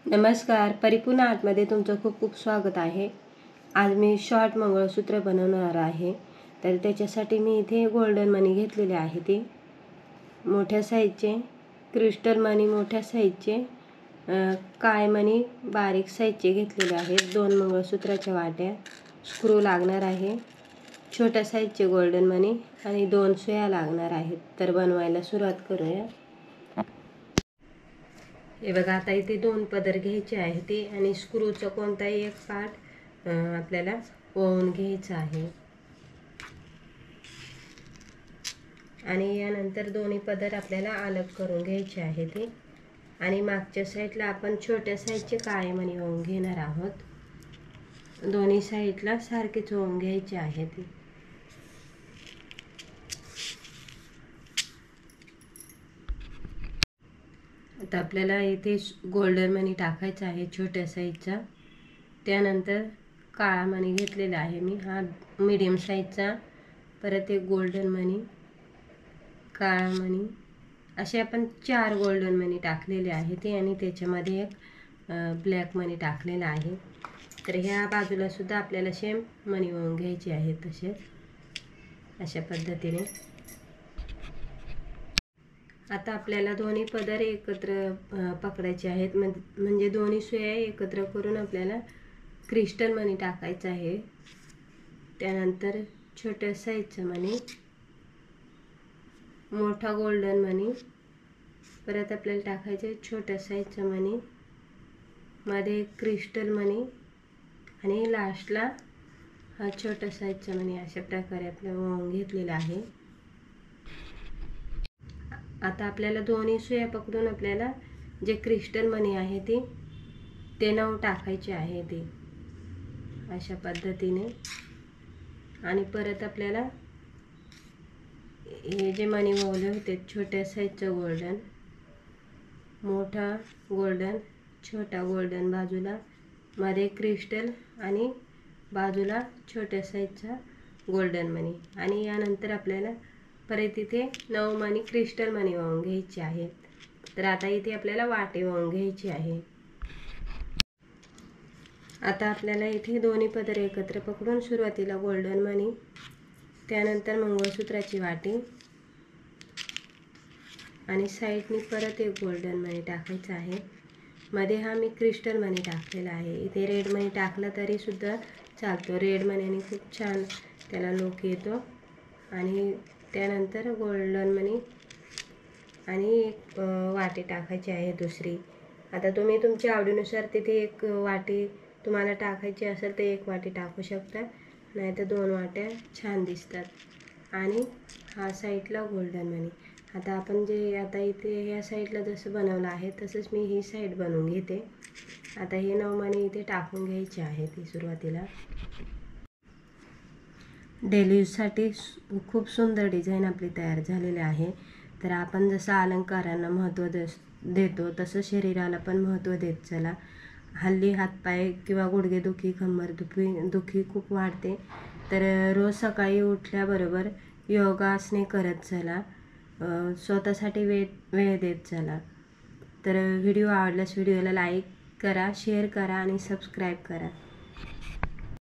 नमस्कार, परिपूर्ण आर्टमध्ये तुमचं खूप खूप स्वागत आहे। आज मी शॉर्ट मंगळसूत्र बनवणार आहे। तर त्याच्यासाठी मी इथे गोल्डन मनी घेतलेले आहे, ते मोठ्या साईजचे, क्रिस्टल मनी मोठ्या साईजचे, काळे मनी बारीक साईजचे घेतलेले आहेत। 2 मंगळसूत्राच्या वाट्या, स्क्रू लागणार आहे, छोट्या साईजचे गोल्डन मनी आणि 2 सुया लागणार आहेत। तर बनवायला सुरुवात करूया। हे बघा, आता इथे 2 पदर घ्यायचे आहे ते आणि स्क्रूचा कोणताही एक पार्ट आपल्याला ओवून घ्यायचा आहे आणि यानंतर दोन्ही पदर आपल्याला अलग करून घ्यायचे आहे ते आणि मागच्या साईडला आपण छोट्या साईजचे काळे मणी ओवून घेणार आहोत। दोन्ही साईडला सारखेच ओवून घ्यायचे आहे ते। आता आपल्याला इथे गोल्डन मनी टाकायचा आहे छोट्या साईजचा, त्यानंतर काळा मनी घेतलेला आहे मी, हा मीडियम साईजचा, परत एक गोल्डन मनी, काळा मनी, असे आपण 4 गोल्डन मनी टाकलेले आहे ते आणि त्याच्यामध्ये एक ब्लॅक मनी टाकलेला आहे। तर ह्या बाजूला सुद्धा आपल्याला सेम मनी ओवून घ्यायचे आहे तसेच अशा पद्धतीने। आता आपल्याला दोन्ही पदर एकत्र पकडायचे आहेत, म्हणजे दोन्ही सुया एकत्र करून आपल्याला क्रिस्टल मनी टाकायचा आहे। त्यानंतर छोट्या साईजचा मनी, मोठा गोल्डन मनी, परत आपल्याला टाकायचे छोट्या साईजचा मनी, मध्ये क्रिस्टल मनी आणि लास्टला हा छोटा साईजचा मनी। अशा प्रकारे आपल्याला ओवून घेतलेला आहे। आता आपल्याला दोन्ही सुया पकडून आपल्याला जे क्रिस्टल मनी आहे ते 9 टाकायचे आहे ते अशा पद्धतीने। आणि परत आपल्याला हे जे मनी ओवले होते, छोट्या साईजचं गोल्डन, मोठा गोल्डन, छोटा गोल्डन बाजूला, मध्ये क्रिस्टल आणि बाजूला छोट्या साईजचा गोल्डन मनी, आणि यानंतर आपल्याला परत इथे 9 मनी क्रिस्टल मनी ओवून घ्यायचे आहेत। तर आता इथे आपल्याला वाटे ओवून घ्यायची आहे। आता आपल्याला इथे दोन्ही पदर एकत्र पकडून सुरुवातीला गोल्डन मनी, त्यानंतर मंगळसूत्राची वाटी आणि साईडनी परत एक गोल्डन मनी टाकायचा आहे। मध्ये हा मी क्रिस्टल मनी टाकलेला आहे। इथे रेड मनी टाकला तरी सुद्धा चालतो, रेड मनीने खूप छान त्याला लुक येतो। आणि त्यानंतर गोल्डन मनी आणि एक वाटी टाकायची आहे दुसरी। आता तुम्ही तुमच्या आवडीनुसार तिथे एक वाटी तुम्हाला टाकायची असेल तर एक वाटी टाकू शकता, नाहीतर 2 वाट्या छान दिसतात। आणि हा साईडला गोल्डन मनी। आता आपण जे आता इथे या साईडला जसं बनवलं आहे तसंच मी ही साईड बनवून घेते। आता हे 9 मनी इथे टाकून घ्यायचे आहे ती सुरुवातीला। डेली यूजसाठी खूप सुंदर डिझाईन आपली तयार झालेली आहे। तर आपण जसं अलंकारांना महत्त्व देतो तसं शरीराला पण महत्त्व देत चला। हल्ली हातपाय किंवा गुडघेदुखी, कंबरदुखी खूप वाढते, तर रोज सकाळी उठल्याबरोबर योगासने करत चला, स्वतःसाठी वेळ देत चला। तर व्हिडिओ आवडल्यास व्हिडिओला लाईक करा, शेअर करा आणि सबस्क्राईब करा।